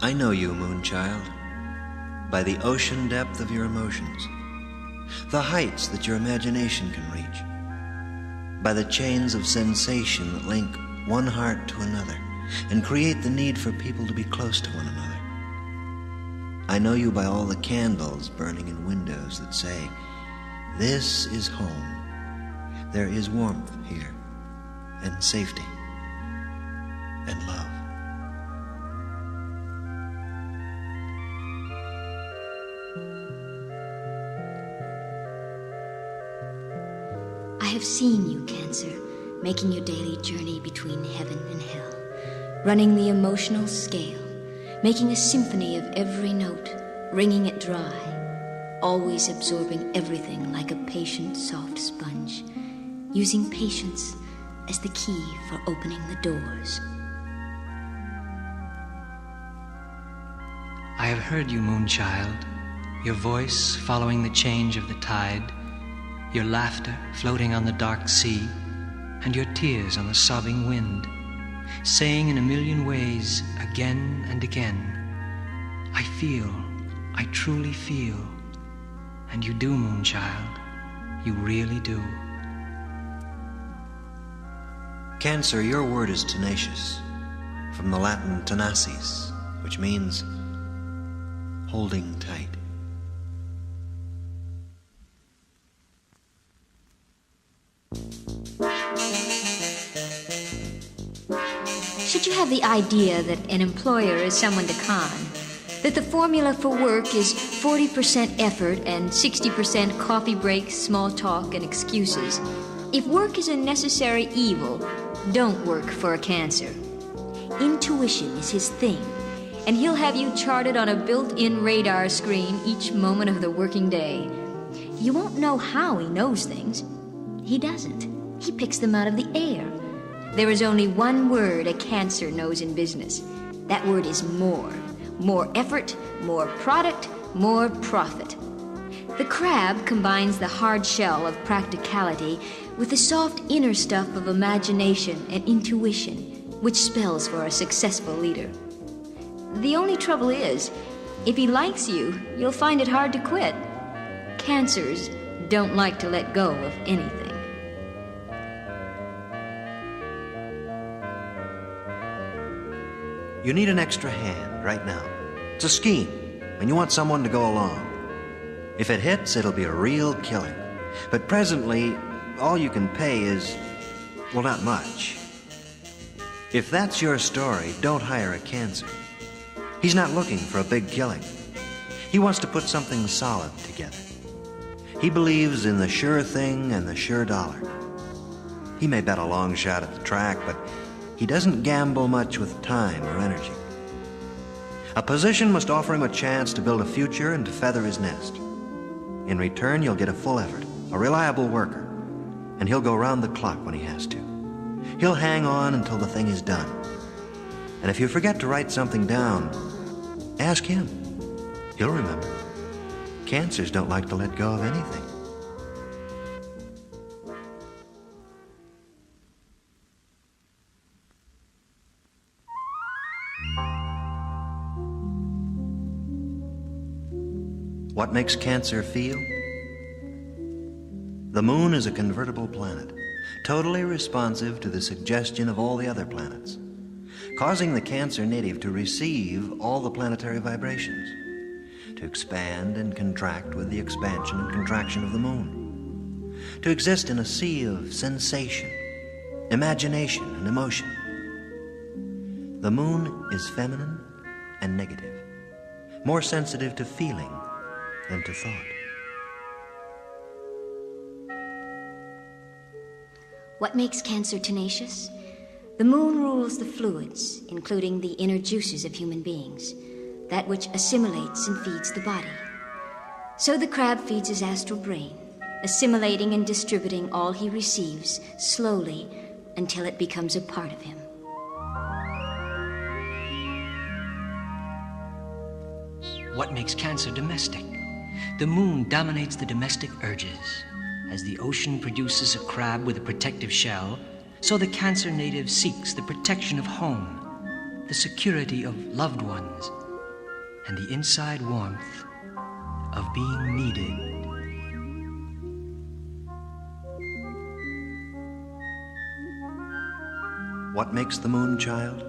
I know you, Moonchild, by the ocean depth of your emotions, the heights that your imagination can reach, by the chains of sensation that link one heart to another and create the need for people to be close to one another. I know you by all the candles burning in windows that say, "This is home. There is warmth here, and safety, and love." I have seen you, Cancer, making your daily journey between heaven and hell, running the emotional scale, making a symphony of every note, wringing it dry, always absorbing everything like a patient, soft sponge, using patience as the key for opening the doors. I have heard you, Moonchild, your voice following the change of the tide, your laughter floating on the dark sea, and your tears on the sobbing wind, saying in a million ways again and again, "I feel, I truly feel." And you do, Moonchild, you really do. Cancer, your word is tenacious, from the Latin tenaces, which means holding tight. Should you have the idea that an employer is someone to con, that the formula for work is 40% effort and 60% coffee breaks, small talk, and excuses, if work is a necessary evil, don't work for a Cancer. Intuition is his thing, and he'll have you charted on a built-in radar screen each moment of the working day. You won't know how he knows things. He doesn't. He picks them out of the air. There is only one word a Cancer knows in business. That word is more. More effort, more product, more profit. The crab combines the hard shell of practicality with the soft inner stuff of imagination and intuition, which spells for a successful leader. The only trouble is, if he likes you, you'll find it hard to quit. Cancers don't like to let go of anything. You need an extra hand right now. It's a scheme, and you want someone to go along. If it hits, it'll be a real killer. But presently, all you can pay is, well, not much. If that's your story, don't hire a Cancer. He's not looking for a big killing. He wants to put something solid together. He believes in the sure thing and the sure dollar. He may bet a long shot at the track, but he doesn't gamble much with time or energy. A position must offer him a chance to build a future and to feather his nest. In return, you'll get a full effort, a reliable worker, and he'll go round the clock when he has to. He'll hang on until the thing is done. And if you forget to write something down, ask him. He'll remember. Cancers don't like to let go of anything. What makes Cancer feel? The moon is a convertible planet, totally responsive to the suggestion of all the other planets, causing the Cancer native to receive all the planetary vibrations, to expand and contract with the expansion and contraction of the moon, to exist in a sea of sensation, imagination, and emotion. The moon is feminine and negative, more sensitive to feeling than to thought. What makes Cancer tenacious? The moon rules the fluids, including the inner juices of human beings, that which assimilates and feeds the body. So the crab feeds his astral brain, assimilating and distributing all he receives slowly until it becomes a part of him. What makes Cancer domestic? The moon dominates the domestic urges. As the ocean produces a crab with a protective shell, so the Cancer native seeks the protection of home, the security of loved ones, and the inside warmth of being needed. What makes the moon, child?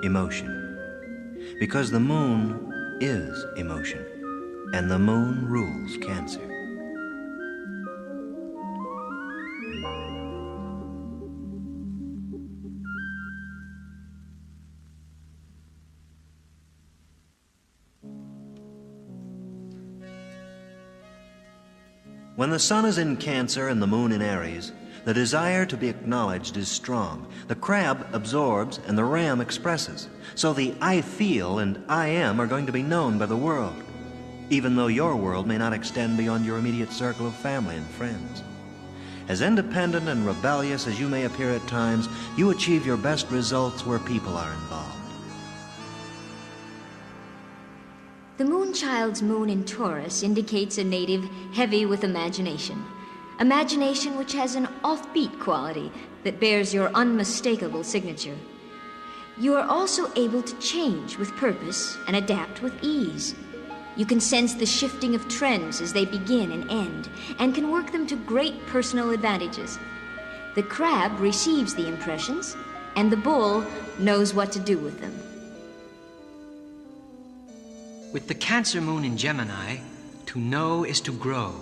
Emotion. Because the moon is emotion, and the moon rules Cancer. When the sun is in Cancer and the moon in Aries, the desire to be acknowledged is strong. The crab absorbs and the ram expresses. So the I feel and I am are going to be known by the world, even though your world may not extend beyond your immediate circle of family and friends. As independent and rebellious as you may appear at times, you achieve your best results where people are involved. The Moonchild's moon in Taurus indicates a native heavy with imagination. Imagination which has an offbeat quality that bears your unmistakable signature. You are also able to change with purpose and adapt with ease. You can sense the shifting of trends as they begin and end, and can work them to great personal advantages. The crab receives the impressions, and the bull knows what to do with them. With the Cancer moon in Gemini, to know is to grow,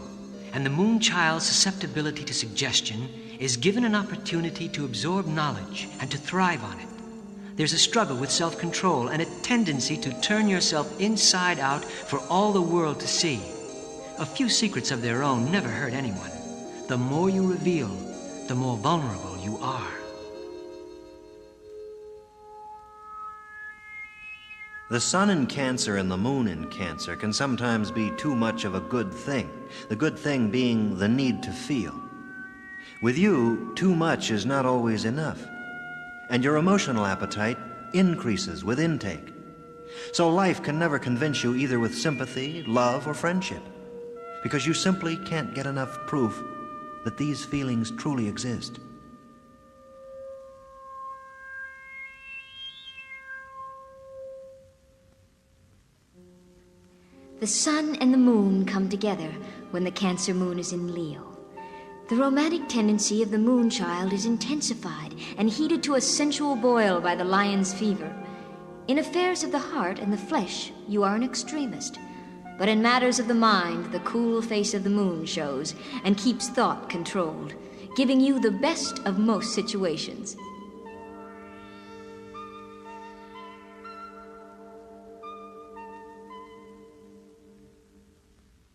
and the Moonchild's susceptibility to suggestion is given an opportunity to absorb knowledge and to thrive on it. There's a struggle with self-control and a tendency to turn yourself inside out for all the world to see. A few secrets of their own never hurt anyone. The more you reveal, the more vulnerable you are. The sun in Cancer and the moon in Cancer can sometimes be too much of a good thing, the good thing being the need to feel. With you, too much is not always enough, and your emotional appetite increases with intake. So life can never convince you either with sympathy, love, or friendship, because you simply can't get enough proof that these feelings truly exist. The sun and the moon come together when the Cancer moon is in Leo. The romantic tendency of the Moonchild is intensified and heated to a sensual boil by the lion's fever. In affairs of the heart and the flesh, you are an extremist. But in matters of the mind, the cool face of the moon shows and keeps thought controlled, giving you the best of most situations.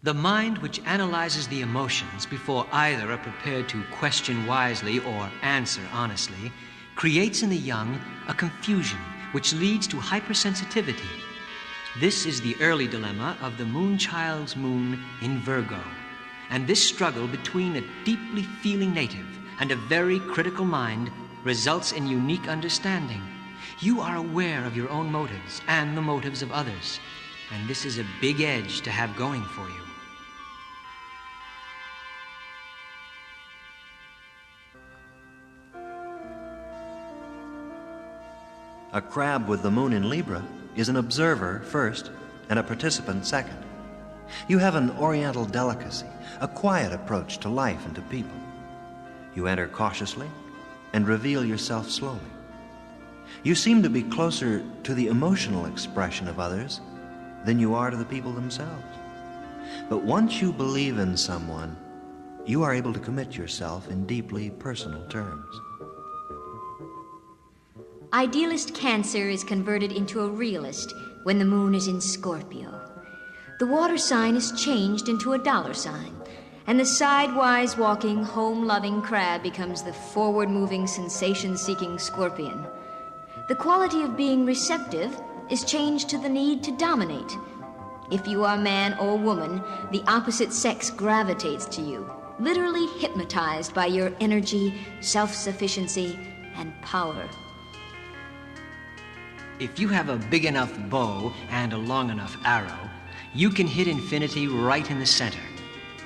The mind which analyzes the emotions before either are prepared to question wisely or answer honestly creates in the young a confusion which leads to hypersensitivity. This is the early dilemma of the Moonchild's moon in Virgo, and this struggle between a deeply feeling native and a very critical mind results in unique understanding. You are aware of your own motives and the motives of others, and this is a big edge to have going for you. A crab with the moon in Libra is an observer first and a participant second. You have an oriental delicacy, a quiet approach to life and to people. You enter cautiously and reveal yourself slowly. You seem to be closer to the emotional expression of others than you are to the people themselves. But once you believe in someone, you are able to commit yourself in deeply personal terms. Idealist Cancer is converted into a realist when the moon is in Scorpio. The water sign is changed into a dollar sign, and the sidewise walking, home-loving crab becomes the forward-moving, sensation-seeking scorpion. The quality of being receptive is changed to the need to dominate. If you are man or woman, the opposite sex gravitates to you, literally hypnotized by your energy, self-sufficiency, and power. If you have a big enough bow and a long enough arrow, you can hit infinity right in the center.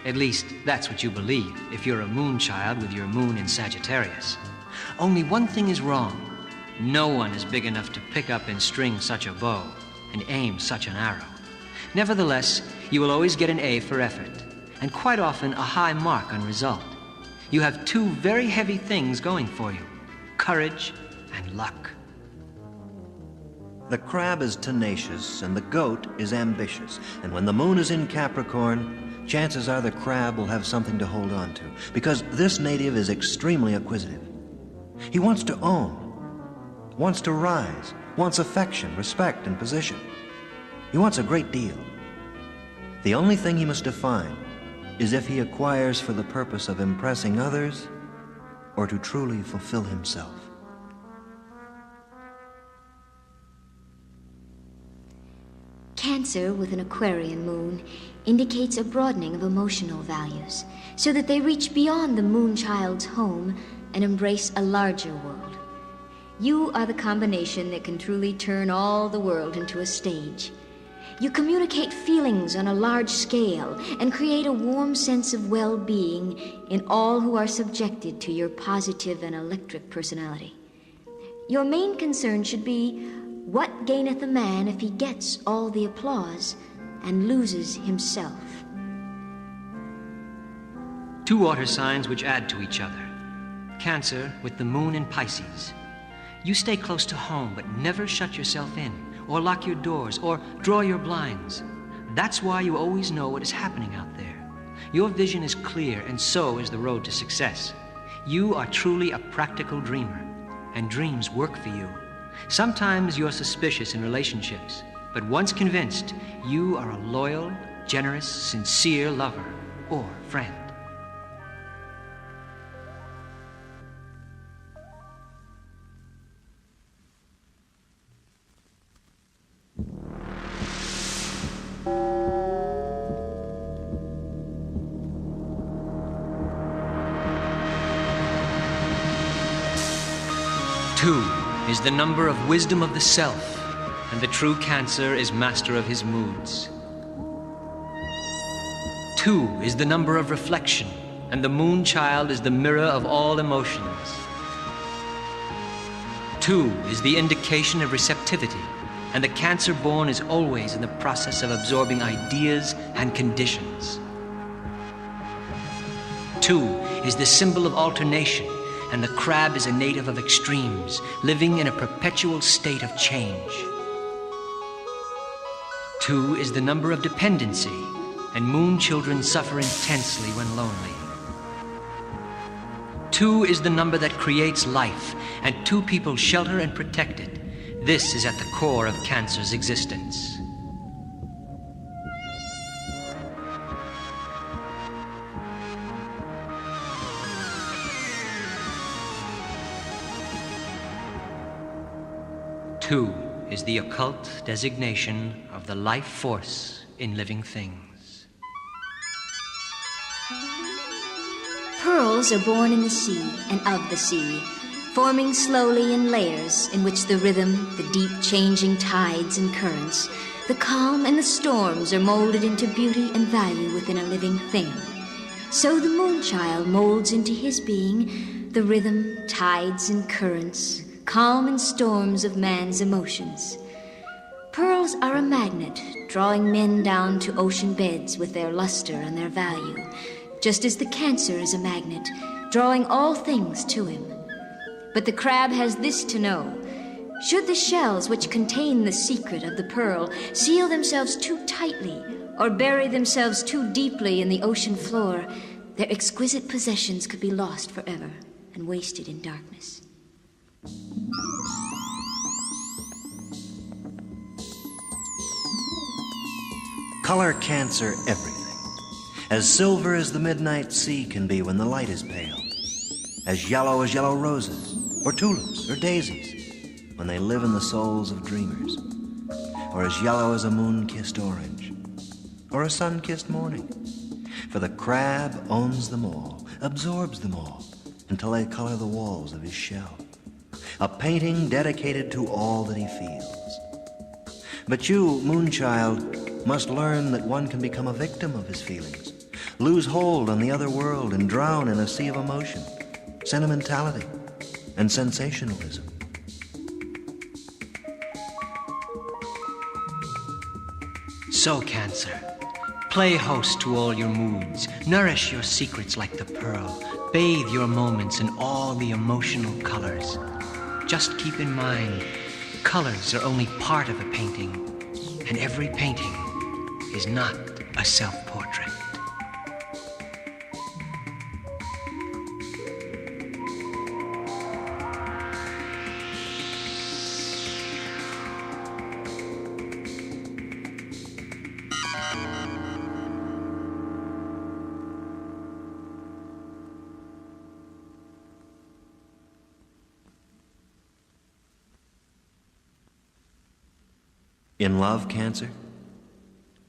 At least, that's what you believe if you're a Moonchild with your moon in Sagittarius. Only one thing is wrong. No one is big enough to pick up and string such a bow, and aim such an arrow. Nevertheless, you will always get an A for effort, and quite often a high mark on result. You have two very heavy things going for you: courage and luck. The crab is tenacious and the goat is ambitious. And when the moon is in Capricorn, chances are the crab will have something to hold on to, because this native is extremely acquisitive. He wants to own, wants to rise, wants affection, respect, and position. He wants a great deal. The only thing he must define is if he acquires for the purpose of impressing others or to truly fulfill himself. Cancer with an Aquarian moon indicates a broadening of emotional values, so that they reach beyond the moonchild's home and embrace a larger world. You are the combination that can truly turn all the world into a stage. You communicate feelings on a large scale and create a warm sense of well-being in all who are subjected to your positive and electric personality. Your main concern should be, what gaineth a man if he gets all the applause and loses himself? Two water signs which add to each other. Cancer with the moon in Pisces. You stay close to home, but never shut yourself in, or lock your doors, or draw your blinds. That's why you always know what is happening out there. Your vision is clear, and so is the road to success. You are truly a practical dreamer, and dreams work for you. Sometimes you're suspicious in relationships, but once convinced, you are a loyal, generous, sincere lover or friend. Two is the number of wisdom of the self, and the true Cancer is master of his moods. 2 is the number of reflection, and the moon child is the mirror of all emotions. 2 is the indication of receptivity, and the Cancer born is always in the process of absorbing ideas and conditions. 2 is the symbol of alternation, and the crab is a native of extremes, living in a perpetual state of change. 2 is the number of dependency, and moon children suffer intensely when lonely. 2 is the number that creates life, and 2 people shelter and protect it. This is at the core of Cancer's existence. Two is the occult designation of the life force in living things. Pearls are born in the sea and of the sea, forming slowly in layers in which the rhythm, the deep changing tides and currents, the calm and the storms are molded into beauty and value within a living thing. So the moonchild molds into his being the rhythm, tides and currents, calm and storms of man's emotions. Pearls are a magnet, drawing men down to ocean beds with their luster and their value, just as the Cancer is a magnet, drawing all things to him. But the crab has this to know: should the shells which contain the secret of the pearl seal themselves too tightly or bury themselves too deeply in the ocean floor, their exquisite possessions could be lost forever and wasted in darkness. Color Cancer everything. As silver as the midnight sea can be when the light is pale. As yellow roses, or tulips, or daisies, when they live in the souls of dreamers. Or as yellow as a moon-kissed orange, or a sun-kissed morning. For the crab owns them all, absorbs them all, until they color the walls of his shell. A painting dedicated to all that he feels. But you, moonchild, must learn that one can become a victim of his feelings, lose hold on the other world and drown in a sea of emotion, sentimentality, and sensationalism. So, Cancer, play host to all your moods. Nourish your secrets like the pearl. Bathe your moments in all the emotional colors. Just keep in mind, colors are only part of a painting, and every painting is not a self-portrait. In love, Cancer?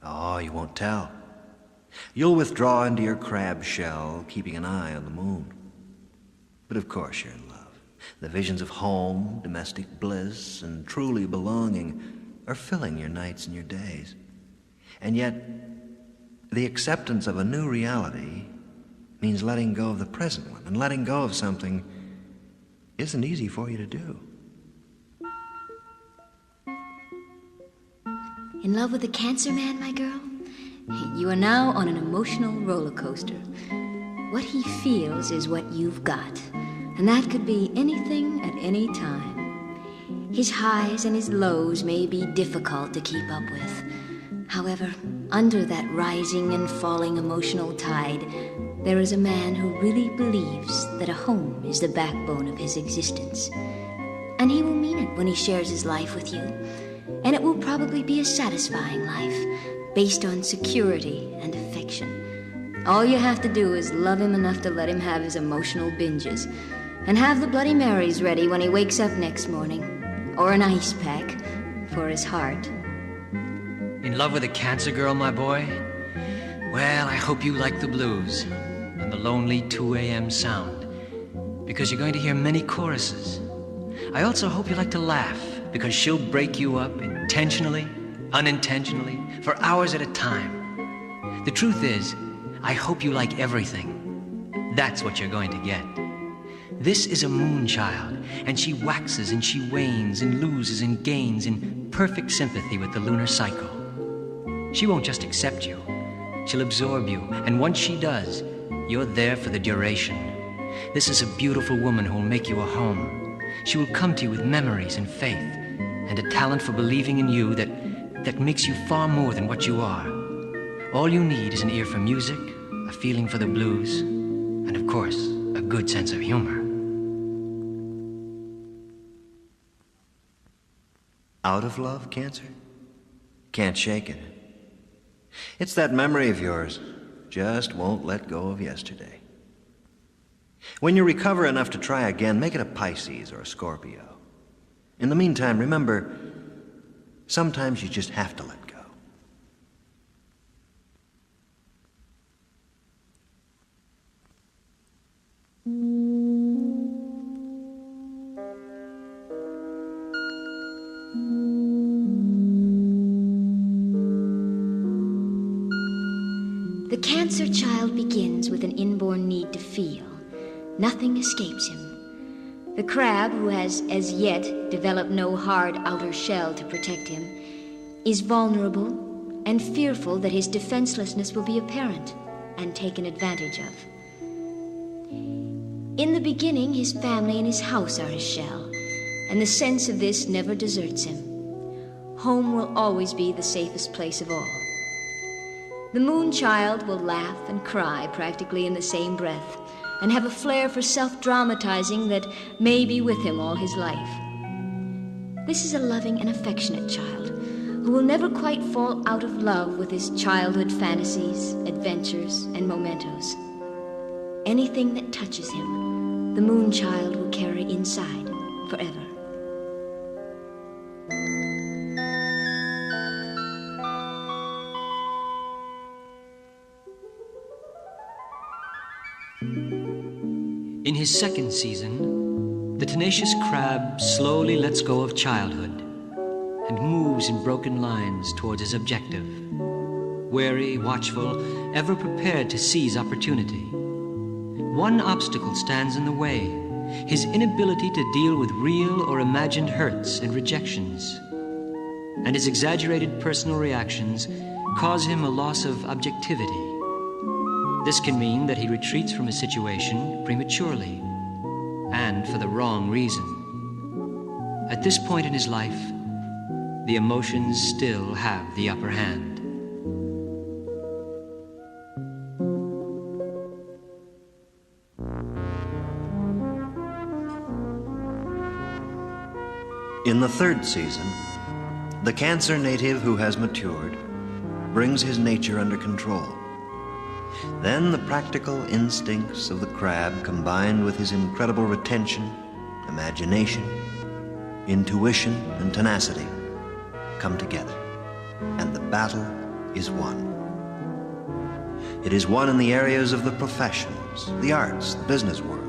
Oh, you won't tell. You'll withdraw into your crab shell, keeping an eye on the moon. But of course you're in love. The visions of home, domestic bliss, and truly belonging are filling your nights and your days. And yet, the acceptance of a new reality means letting go of the present one, and letting go of something isn't easy for you to do. In love with a Cancer man, my girl? You are now on an emotional roller coaster. What he feels is what you've got, and that could be anything at any time. His highs and his lows may be difficult to keep up with. However, under that rising and falling emotional tide, there is a man who really believes that a home is the backbone of his existence. And he will mean it when he shares his life with you. And it will probably be a satisfying life, based on security and affection. All you have to do is love him enough to let him have his emotional binges, and have the Bloody Marys ready when he wakes up next morning, or an ice pack for his heart. In love with a Cancer girl, my boy? Well, I hope you like the blues and the lonely 2 a.m. sound, because you're going to hear many choruses. I also hope you like to laugh, because she'll break you up intentionally, unintentionally, for hours at a time. The truth is, I hope you like everything. That's what you're going to get. This is a moon child, and she waxes and she wanes and loses and gains in perfect sympathy with the lunar cycle. She won't just accept you. She'll absorb you, and once she does, you're there for the duration. This is a beautiful woman who will make you a home. She will come to you with memories and faith, and a talent for believing in you that makes you far more than what you are. All you need is an ear for music, a feeling for the blues, and of course, a good sense of humor. Out of love, Cancer? Can't shake it. It's that memory of yours. Just won't let go of yesterday. When you recover enough to try again, make it a Pisces or a Scorpio. In the meantime, remember, sometimes you just have to let go. The Cancer child begins with an inborn need to feel. Nothing escapes him. The crab, who has as yet developed no hard outer shell to protect him, is vulnerable and fearful that his defenselessness will be apparent and taken advantage of. In the beginning, his family and his house are his shell, and the sense of this never deserts him. Home will always be the safest place of all. The moon child will laugh and cry practically in the same breath, and have a flair for self-dramatizing that may be with him all his life. This is a loving and affectionate child who will never quite fall out of love with his childhood fantasies, adventures, and mementos. Anything that touches him, the moon child will carry inside forever. In his second season, the tenacious crab slowly lets go of childhood and moves in broken lines towards his objective. Wary, watchful, ever prepared to seize opportunity. One obstacle stands in the way: his inability to deal with real or imagined hurts and rejections. And his exaggerated personal reactions cause him a loss of objectivity. This can mean that he retreats from a situation prematurely and for the wrong reason. At this point in his life, the emotions still have the upper hand. In the third season, the Cancer native who has matured brings his nature under control. Then the practical instincts of the crab, combined with his incredible retention, imagination, intuition, and tenacity, come together, and the battle is won. It is won in the areas of the professions, the arts, the business world.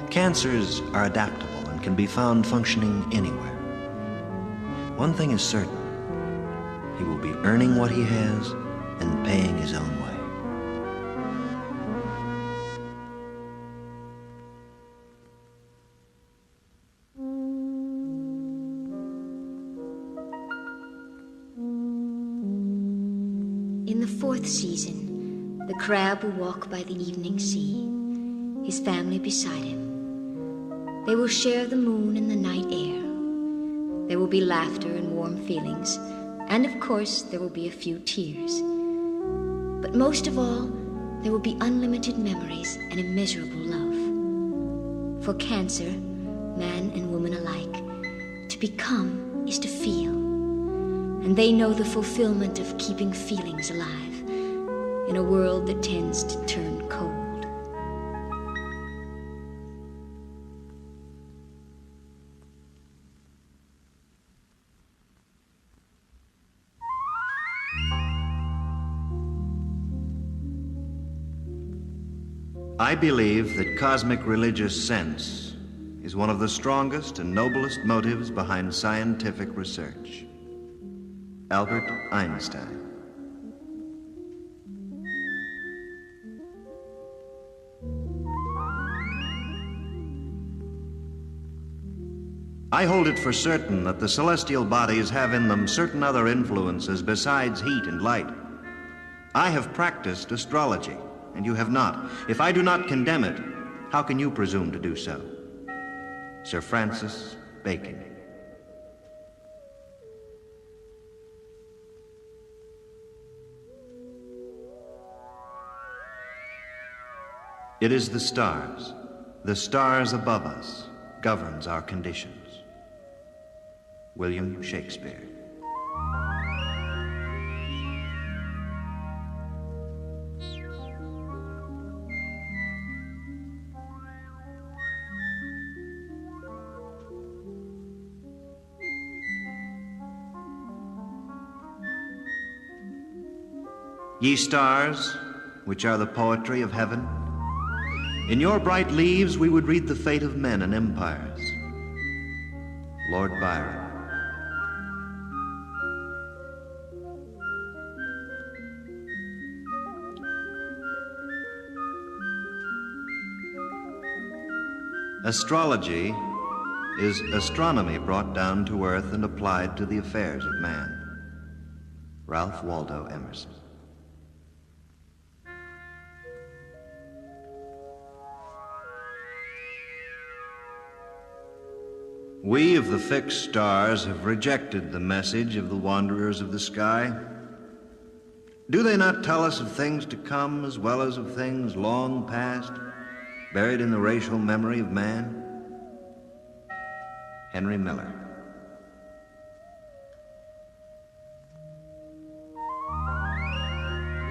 Cancers are adaptable and can be found functioning anywhere. One thing is certain: he will be earning what he has and paying his own way. In the fourth season, the crab will walk by the evening sea, his family beside him. They will share the moon and the night air. There will be laughter and warm feelings, and of course there will be a few tears. But most of all, there will be unlimited memories and immeasurable love. For Cancer, man and woman alike, to become is to feel. And they know the fulfillment of keeping feelings alive in a world that tends to turn cold. I believe that cosmic religious sense is one of the strongest and noblest motives behind scientific research. Albert Einstein. I hold it for certain that the celestial bodies have in them certain other influences besides heat and light. I have practiced astrology, and you have not. If I do not condemn it, how can you presume to do so? Sir Francis Bacon. It is the stars above us, governs our conditions. William Shakespeare. Ye stars, which are the poetry of heaven, in your bright leaves we would read the fate of men and empires. Lord Byron. Astrology is astronomy brought down to earth and applied to the affairs of man. Ralph Waldo Emerson. We of the fixed stars have rejected the message of the wanderers of the sky. Do they not tell us of things to come as well as of things long past, buried in the racial memory of man? Henry Miller.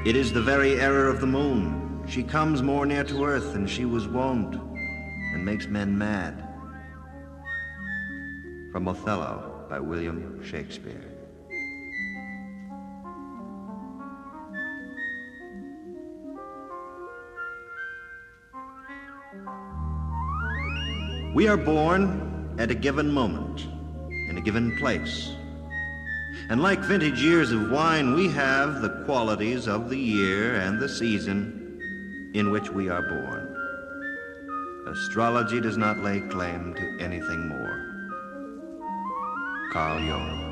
It is the very error of the moon. She comes more near to earth than she was wont, and makes men mad. From Othello by William Shakespeare. We are born at a given moment, in a given place. And like vintage years of wine, we have the qualities of the year and the season in which we are born. Astrology does not lay claim to anything more. Carl Jung.